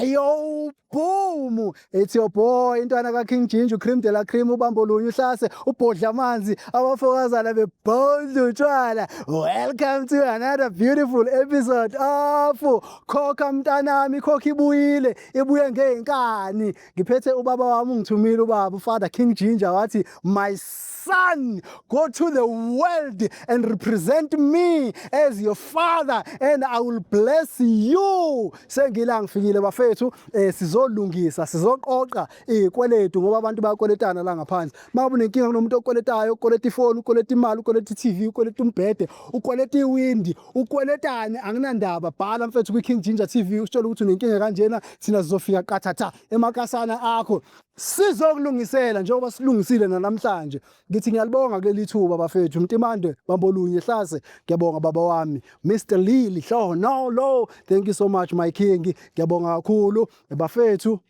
Yo, boom! It's your boy, intwana kaKing Ginger, Cream de la Cream, ubambo lunye uhlase, ubhodla amanzi, abafokazana bebhodla utshwala. Welcome to another beautiful episode of Khokha Mntanami, Khokha ibuyile, ibuye ngeenkani. Ngiphethe ubaba wami ungithumile ubaba, uFather King Ginger wathi, "My son, go to the world and represent me as your father and I will bless you." Sengila ngifikile bafethu, sizolungisa, sizoqoqa izikweletu ngoba abantu bayakweletana la ngaphansi. Makuba unenkinga kunomuntu okweletayo, ukweleta ifoni, ukweleta imali, ukweleta iTV, ukweleta umbhede, ukweleta iwindi, ukweletane anginandaba. Bhala mfethu kwiKing Ginger TV usitshela ukuthi unenkinga kanjena, thina sizofika qathatha emakasana akho. Sizokulungisela njengoba silungisile namhlanje. Ngithi ngiyalibonga ke lithuba bafethu. Mtimande bambolunye hlase. Ngiyabonga baba wami. Mr. Lily Hlo, no, thank you so much my king. Ngiyabonga kakhulu bafethu.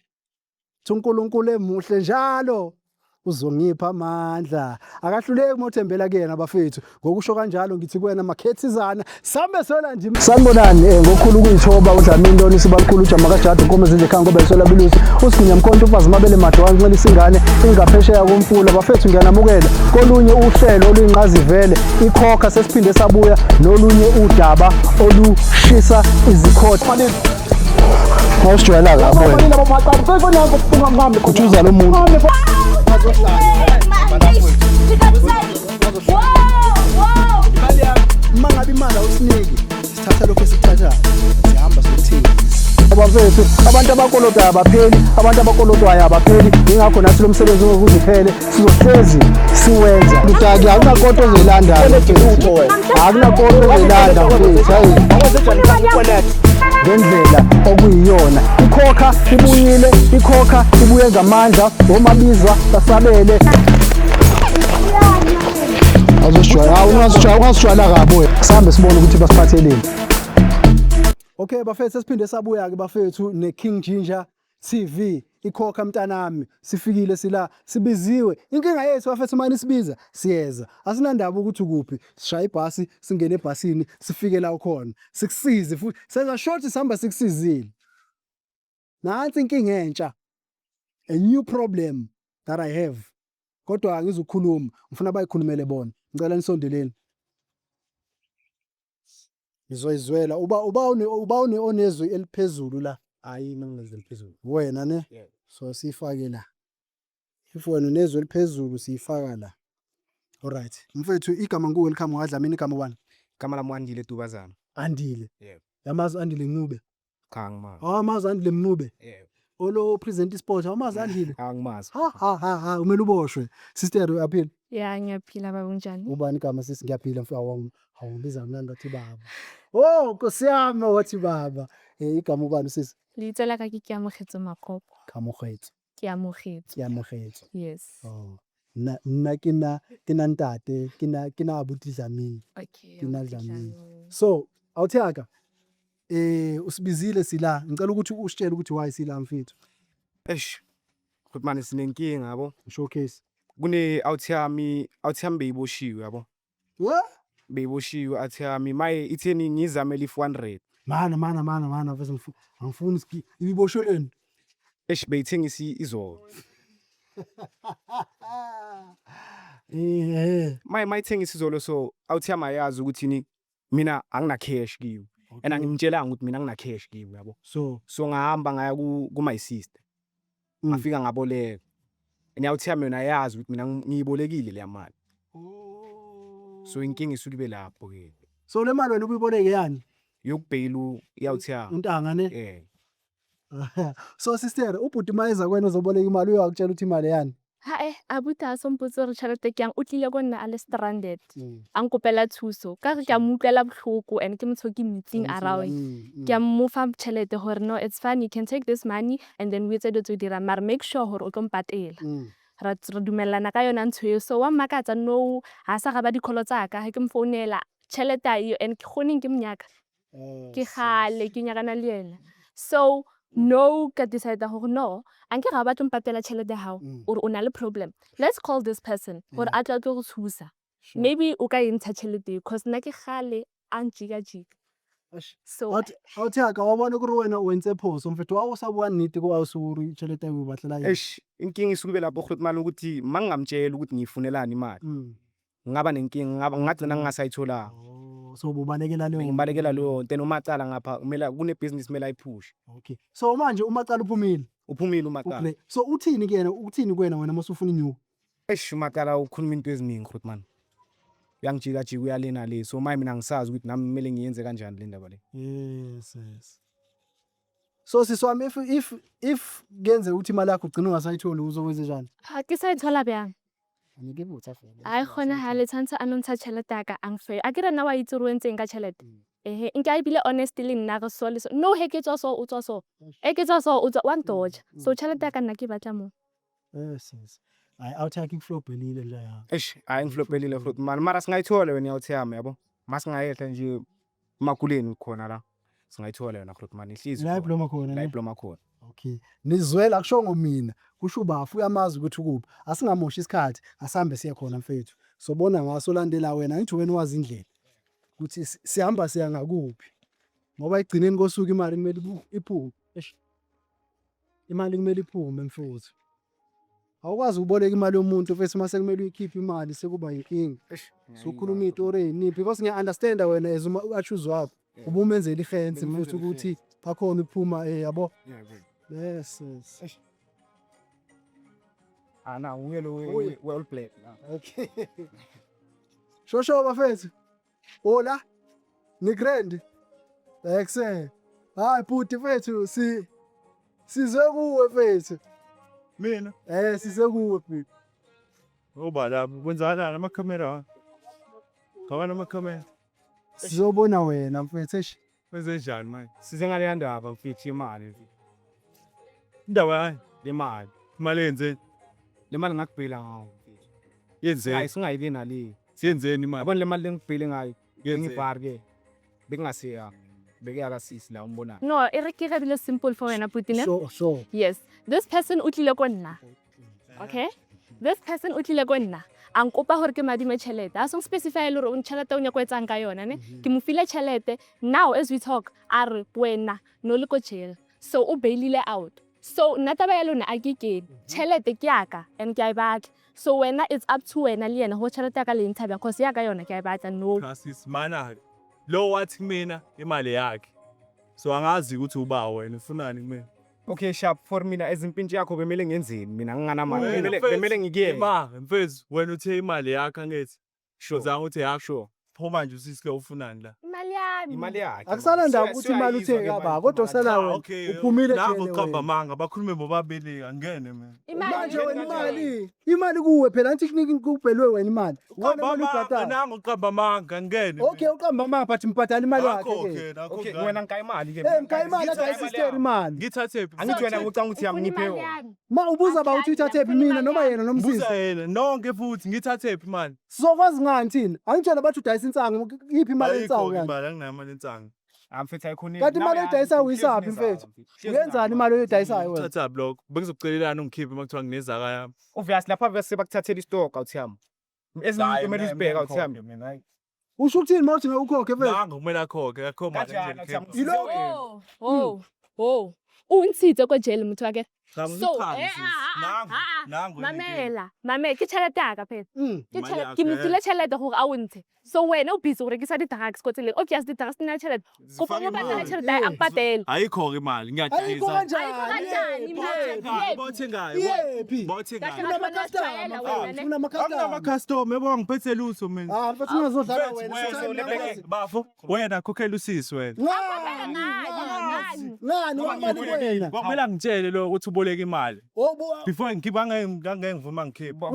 uNkulunkulu emuhle njalo uzongipha amandla. Akahluleki mothembela kuyena bafethu. Ngokusho kanjalo ngithi kuwena makhethizana sambe sola nje. Sanibonani ngokukhulu ukuyithoba uDlamini Ntoni sibakhulu uJama kaJadu Nkomo ekhaya ngoba isola bilusi. Usiginya Mkhonto ufazi mabele made wanxele isingane ingaphesheya komfula bafethu ngiyanamukela. Kolunye uhlelo oluyinqazivele ikhokha sesiphinde sabuya nolunye udaba olushisa izikhotha. Awusijwayela lapho wena. Kuthuza lo muntu. Mangabe imali awusiniki sithatha lokho esithathayo sihamba sokuthengisa. Abafethu abantu abakolodayo abapheli, abantu abakolodwayo abapheli, ingakho nathi lo msebenzi ngokuziphele sizohlezi siwenza. Lutaki akunakonto ozoyilanda, akunakonto ozoyilanda mfethu, hayi ngendlela okuyiyona. Ikhokha ibuyile, ikhokha ibuye ngamandla, omabizwa basabele. Ungazijwayela kabi sihambe sibone ukuthi basiphatheleni. Okay bafethu sesiphinde sabuya ke bafethu neKing Ginger TV. Ikhokha Mntanami sifikile sila sibiziwe. Inkinga yethu bafethu manje sibiza siyeza. Asinandaba ukuthi ukuphi. Sishaya ibhasi singene ebhasini sifike la ukhona. Sikusize futhi senza short sihamba sikusizile. Nansi inkinga entsha. A new problem that I have. Kodwa angizukhuluma. Ngifuna bayikhulumele bona. Ngicela nisondeleni. Ngizoyizwela uba onezwi eliphezulu la. Hayi mangezwe eliphezulu. Wena ne? Yeah. So sifake la. If wena unezwi eliphezulu siyifaka la. Alright. Mfethu igama welcome waDlamini igama 1. Igama lami Andile Dubazana. Andile. Yeah. Yamazi Andile Ncube. Kangimazi. Amazi Andile Mncube. Yeah. Olo present sport amazi Andile. Angimazi. Ha umele uboshwe. Sister uyaphila? Yeah, ngiyaphila baba unjani? Ubani igama sisi ngiyaphila mfowethu awungibiza mina ngathi baba. Oh Nkosi yami wathi baba. Igama ubani sisi? Litsola ka ke amogetse makopo. Kamogetse. Ke amogetse. Ke amogetse. Yes. Oh. Nna ke na ntate ke na abuti Dlamini. Okay. Ke na Dlamini. So awuthaka usibizile sila ngicela ukuthi usitshele ukuthi why sila mfethu. Eish. Futhi manje sinenkinga yabo. Showcase. Kune awuthami beyiboshiwe yabo. What? Beyiboshiwe athami maye itheni ngizamela if100. Mana mfethu angifuni ski ibibosheleni. Eish beyithengisa izolo. Mayithengisa izolo so awuthama ayazi ukuthi ni mina angina cash kiyo. And angimtshelanga ukuthi mina ngina cash kiyo yabo. So ngahamba ngaya ku my sister. Ngafika ngaboleka. Ngiyawuthama yona yazi ukuthi mina ngiyibolekile le mali. So inkinga isuke ibe lapho ke. So le mali wena ubiboleke yani? Yokubhayila iyawuthama. Untanga ne? Yeah. So sister ubhuti mayeza kwena uzoboleka imali uyakutshela ukuthi imali yani? Ha abuta sompotso re tšhelete ke yang o tlile go nna a le stranded. A nkopela thuso. Ka re ke a mo utlwela botlhoko and ke motho ke meeting around. Ke a mo fa tšhelete gore no it's fine you can take this money and then we etse ditso dira maar make sure gore o tlo mpatela. Ra dumelana ka yona ntho eo so wa makatsa no ha sa ga ba dikholo tsa ka ke mfounela tšhelete io and ke gone ke mnyaka. Ke gale ke nyakana le yena. So no ka decide gore no anke ga ba tlompatela tšhelete hao or o na le problem. Let's call this person gore a tla go thusa. Maybe o ka e ntsha tšhelete because nna ke gale a njiga. So awuthaka wabona kuri wena wenze phoso mfethu wawusabuka niti ko awusuri tšhelete eo batlela yena inkinga isuke lapho grootman ukuthi mangingamtshela ukuthi ngiyifunelani imali ngaba nenkinga ngagcina ngingasayitholanga so bubalekela leyo ngibalekela leyo nto umacala ngapha kumele business kumele ayiphushe. Okay, so manje umacala Uphumile umacala. okay, so uthini kuyena uthini kuwena wena masufuna inyuka umacala ukhuluma into eziningi grootman uyangijika jika uyalena le so mina ngisazi ukuthi nami kumele ngiyenze kanjani le ndaba le. yes so siswami if kuyenze ukuthi imali yakho ugcina ungasayitholi uzokwenza njani ha ke sayithola bjang ke botsa fela a kgona ha le tshantsa a nontsha tšhelete ya ka ang fe a ke re nna wa itse re entseng ka tšhelete nka ebile honestly nna re so le so no he ke tswa so o tswa so e ke tswa so o tswa one dodge so tšhelete ya ka nna ke batla mo yes I awuthaki kuflopelile nje ya hayi ngiflopelile grootman mara singayithola wena yawuthiyama yabo masingayehla nje emakuleni khona la singayithola yona grootman ihlizi la diploma khona la diploma khona. okay nizwela kushongo mina kusho ubafu uyamazi ukuthi ukuphi asingamoshi isikhathi asambe siya khona mfethu sobona ngaso landela wena ngithi wena wazi indlela ukuthi sihamba siya ngakuphi ngoba igcineni kosuku imali kumele iphume imali kumele iphume mfuthu awukwazi ukuboleka imali yomuntu mfethu mase kumele uyikhiphe imali sekuba yinkinga sokhuluma izitori eziningi because ngiya understand wena as uma achoose wakho ubumenzela ifence mfuthu ukuthi bakhona ukuphuma yabo yes na uye lo well played okay shosho bafethu hola ni grand excellent hayi puti mfethu sizwe kuwe mfethu mina sizwe kuwe puti obala kwenzana namakhamera khawena amakhamera sizobona wena mfethu wenze njani manje size ngale ndaba mfethu imali indaba yayi le mali yenze le mali ngakubhila ngawo mfethu yenze hayi singayibi nale siyenzeni imali yabona le mali lengibhile ngayo Yenze. ngibhari ke bekungasiya beke akasisi la umbona no e re ke rebile simple for wena putine so yes this person o tlile ko nna okay this person o tlile ko nna a nkopa gore ke madime tšhelete a song specify le gore tšhelete o nyako etsang ka yona ne ke mo file tšhelete now as we talk a re wena no le ko jail so o bailile out so nna taba ya lona a ke kene tšhelete ke yaka and ke a e batla so wena it's up to wena le yena go tšhelete ya ka le ntshabya cause ya ka yona ke a e batla no Francis mana lo wathi mina imali yakhe so angazi ukuthi uba wena ufunani kumina okay sharp for mina ezimpintshi yakho bemele ngenzeni mina nginganamali bemele ngikuyeke mfethu wena uthe imali yakhe angithi sure uzange uthi yakho sure pho manje usisike ufunani la imali yakhe akusala ndaba ukuthi imali uthenge ba kodwa usala wena uphumile nabo qamba manga bakhulume bobabili angene mina manje wena imali kuwe phela anti kubhelwe wena imali wena imali ubhatala nango qamba manga angene okay uqamba manga but mbhatala imali yakhe okay wena ngika imali ke ngika imali akayi sister imali ngithathe angithi wena ucanga ukuthi yangiphe yona ma ubuza ba uthi uthathe phi mina noma yena nomsisi buza yena nonke futhi ngithathe phi imali sizokwazi ngani thina angitshela bathi udayisa insango iphi imali ayikho yensango imali anginamali entsanga amfethu ayikhona kanti imali oyidayisa uyisaphi mfethu uyenzani imali oyidayisayo wena thatha block bengizokucelelana ungikhiphe makuthiwa nginezaka yami obviously lapha bese bakuthathela istock awuthiyama ezinye kumele uzibheka awuthiyama usho ukuthini mawuthi ngekukhokhe mfethu nango kumele akhokhe akho mali yilo untshitse ko jail motho wa ke so mamela ke tšhelete ya ka phela ke mo file tšhelete gore a o ntshe so wena o busy gore ke sa di-drugs ko tseleng obvious di-drugs di na le tšhelete kopa mo patela tšhelete a mpatele ayikho imali ayikho unama-customer yabo ngiphethe lutho mina mfethu ungazodlala wena bafo wena khokhela usisi wena ngani wamali wena kwamele angitshele lo ukuthi uboleka imali before ngikhipha ngeke ngivuma ngikhipha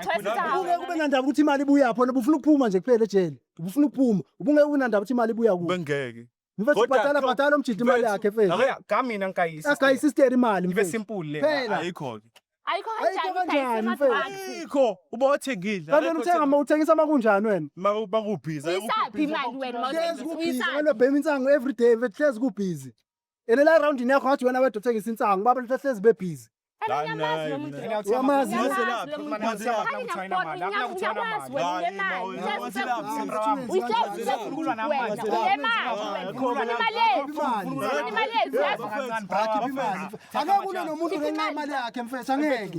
ubungeke ube nandaba ukuthi imali ibuya phona ubufuna ukuphuma nje kuphela ejele ubufuna ukuphuma ubungeke ube nandaba ukuthi imali ibuya kuwe bengeke mfethu bhatala umjidi imali yakhe mfethu kamina ngikayisi akayisister imali ibe mfethu simple le phela ayikho ayikho kanjani mfethu ayikho uba uthengile kanti uthenga uthengisa makunjani wena bakubhiza uyisaphi imali wena hlezi kubhizi wena bhema insango every day mfethu hlezi kubhizi ene la roundini yakho ngathi wena wedwa uthengisa insango baba hlezi bebhizi Anginyamazi lo muntu. Uyamazi? Ngiyamazi lo muntu. Akekho nomuntu ngenxa imali yakhe mfethu angeke.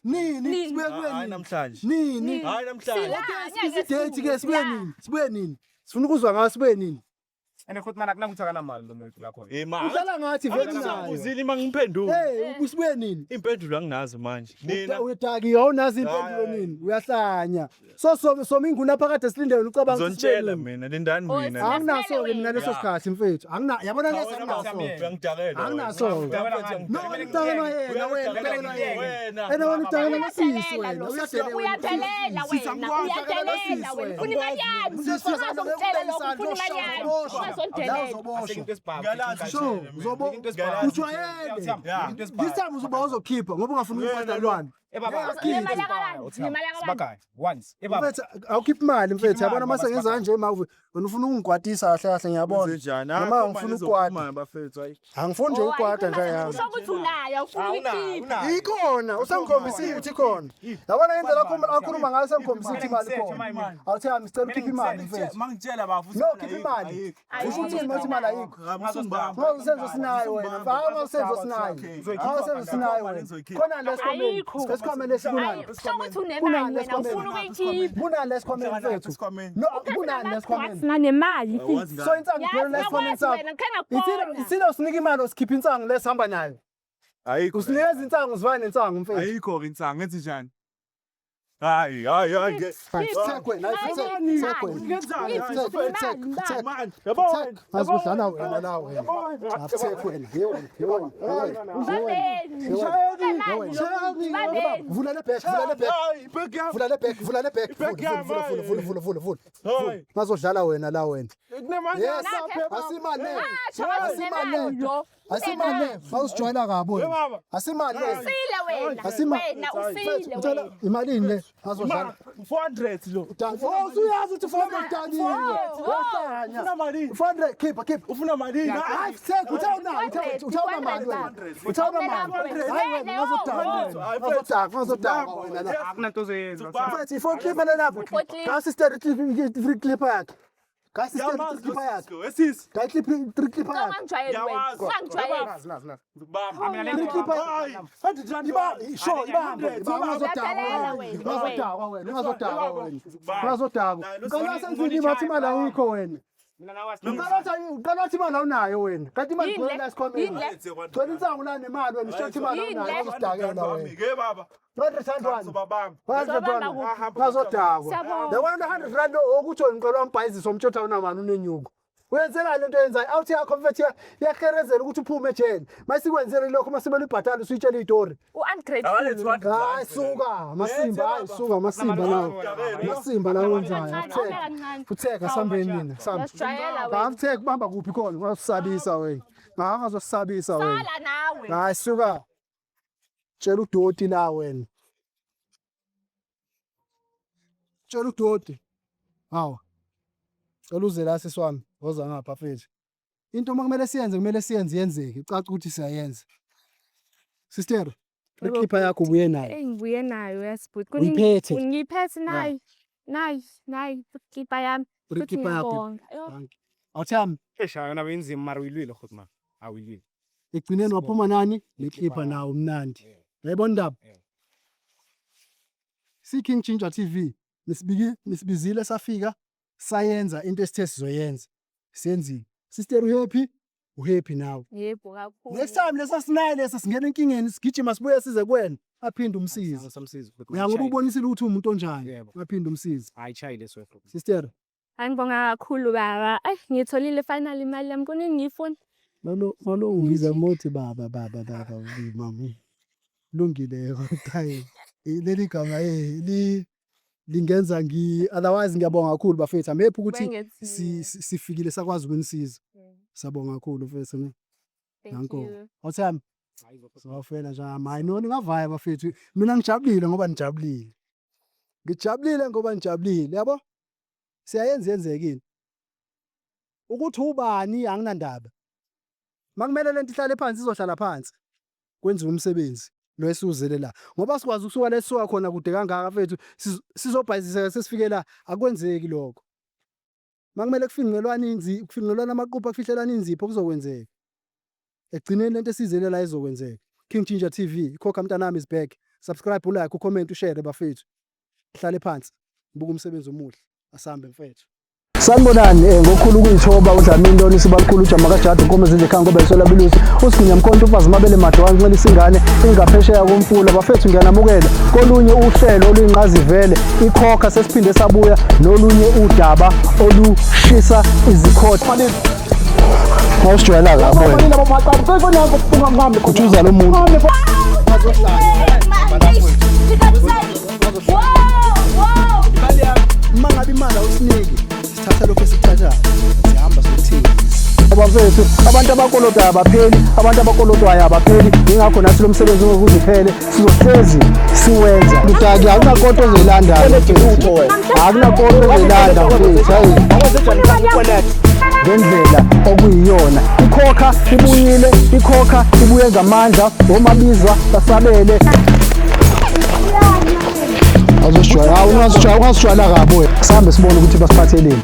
Nini sibuye kuweni namhlanje. nini Hayi namhlanje. isidate ke sibuye nini sifuna ukuzwa ngaso sibuye nini ene futhi mana kunakuthakana mali lo muntu la khona Ma. uhlala ngathi vele nayo Uzile mangiphendula. ubusibuye nini Impendulo anginazo manje. Nina uyadaki awunazi impendulo nini uyahlanya so inguna phakade silinde wena ucabanga uzontshela mina lindani mina. anginaso ke mina leso sikhathi mfethu angina yabona ngeke anginaso Uyangidakela. anginaso no ngidakela yena wena ena wena udakela ngasisi wena Uyadelela wena ufuna imali yami uzositshela lokho ufuna imali yami uzosondelela so uzobo ujwayele this time uzoba uzokhipha ngoba ungafuni ukufadalwana sibakaya once ebaba mfethu awukhiphi imali mfethu yabona mase ngenza nje mawuve wena ufuna ungigwadisa kahle kahle ngiyabona noma ngifuna ukugwada bafethu hayi. angifuni nje ukugwada nje yami usho ukuthi unayo ufuna ukuyikhipha ikhona usengikhombisile ukuthi ikhona yabona indlela akhuluma ngayo sengikhombisile ukuthi imali ikhona awuthi yami sicela ukhiphe imali mfethu Mangitshela bafu. no khipha imali usho ukuthi manje imali ayikho Senzo sinayo wena mfaka senzo sinayo senzo sinayo wena khona lesikhomeni lesikhomeni lesibunayo usho ukuthi unemali wena ufuna ukuyikhipha bunani lesikhomeni mfethu no bunani lesikhomeni nganemali so insangu iphela lesikhomeni sakho ithina usinika imali osikhipha insangu lesihamba nayo Ayikho. usinikeza insangu zivane nensangu mfethu Ayikho insanga ethi njani? Hayi ke. Azikudlana wena la wena. Akusekho wena. Vula le back. Vula le back. Vula. Mazodlala wena la wena. Yes, asimane. Mawusijoyina kabo. Asimane. wena usile wena Imalini le azodlala 400 lo. uyazi ukuthi 400 daniwe wehlanya Ufuna malini? 400 keep Ufuna malini? hayi sek uthawuna mali wena uthawuna mali hayi wena ngazodaka wena la akunanto ozoyenza mfethu ifo clip na lapho assistant free clip yakhe assistant clip yakhe Esisi. ka clip 3 clip yakhe ungangijwayeli wena ungangijwayeli Uqalathi imali awunayo wena. Kanti imali gcwele la esikhomeni. Gcwele insangu la nemali wena ushothi imali awunayo uzodakela wena. Ke baba. 100 ngazodakwa. The 100 rand okuthi ngicela umbhayizisa umtshotha unamani unenyuko. Wenzela lento yenzayo awuthi yakho yaherezela ukuthi uphume ejele. Masikwenzele lokho masimele ibhatala usuyitshela izitori. u-ungrateful Hayi suka masimba hayi suka masimba nawo. Masimba la wenzayo. Utheka sambeni nina samba. Uyasijwayela wena. Bamtheka kubamba kuphi khona ngazosabisa wena. Ngazosabisa wena. Sala nawe Hayi suka. Tshela udoti la wena. Tshela udoti. Hawu. Cela uze la sisiwami woza ngapha mfethu. Into makumele siyenze kumele siyenze yenzeke. Ucaca ukuthi siyayenza. Sister, ikhipha yakho ubuye nayo. ngibuye nayo yasibhuti Uyiphethe? ngiyiphethe nayi ikipa yami Ikhipha yakho. Awuthami eshayo nabe inzima mara uyilwile futhi ma awuyilwile egcineni waphuma nani? Lekhipha nawo mnandi. Yayibona indaba? King Ginger TV nisibizile safika sayenza into esithe sizoyenza. Siyenzile. Sister uhappy nawe. yebo kakhulu Next time lesa sinaye lesa singena enkingeni sigijima sibuye size kuwena. Aphinde umsize. samsiza Ngoba ubonisile ukuthi umuntu onjani. Yebo. Aphinde umsize. ayishayile so Sister, angibonga kakhulu baba ngitholile final imali yami kunini ngiyifuna malo ungiza mothi baba mama. Lungile hayi. Leli gama lingenza otherwise ngiyabonga kakhulu bafethu. Amephi ukuthi sifikile sakwazi ukunisiza. Sabonga kakhulu mfethu. Thank you. Awuthami. Sawufela nje hayi noni ngavaya bafethu. Mina ngijabulile ngoba nijabulile. Ngijabulile ngoba nijabulile yabo. Siyayenza yenzekile. Ukuthi ubani anginandaba. Makumele lento ihlale phansi izohlala phansi. kwenziwe umsebenzi lo esiwuzele la ngoba sikwazi ukusuka la esisuka khona kude kangaka mfethu sizobhayiziseka sesifike la akwenzeki lokho makumele kufinqelwana amaqupha kufihlelana inzipho kuzokwenzeka egcineni lento esizele la izokwenzeka. King Ginger TV ikhokha mntanami is back. Subscribe, ulike, ucomment, ushare bafethu. Hlale phansi buka umsebenzi omuhle asambe mfethu. Sanibonani ngokukhulu ukuyithoba uDlamini Ntoni sibakhulu uJama kaJada inkomo zenje ekhaya ngoba isola bilusi uSiginya Mkhonto ufazi mabele madwa nxele isingane ingaphesheya komfula bafethu ngiyanamukela kolunye uhlelo oluyinqazivele ikhokha sesiphinde sabuya nolunye udaba olushisa izikhotha mawusijwayela lapho kujuza lo muntu mangabe imali awusiniki sithatha lokho esithathayo sihamba sokuthengisa bafethu abantu abakolodayo abapheli abantu abakolodwayo abapheli ingakho nathi lo msebenzi ngokuze uphele sizohlezi siwenza ludaki akunakonto ozoyilanda akunakonto ozoyilanda mfethu ngendlela okuyiyona ikhokha ibuyile ikhokha ibuye ngamandla omabizwa basabele ungazijwayela kabi sihambe sibone ukuthi basiphatheleni.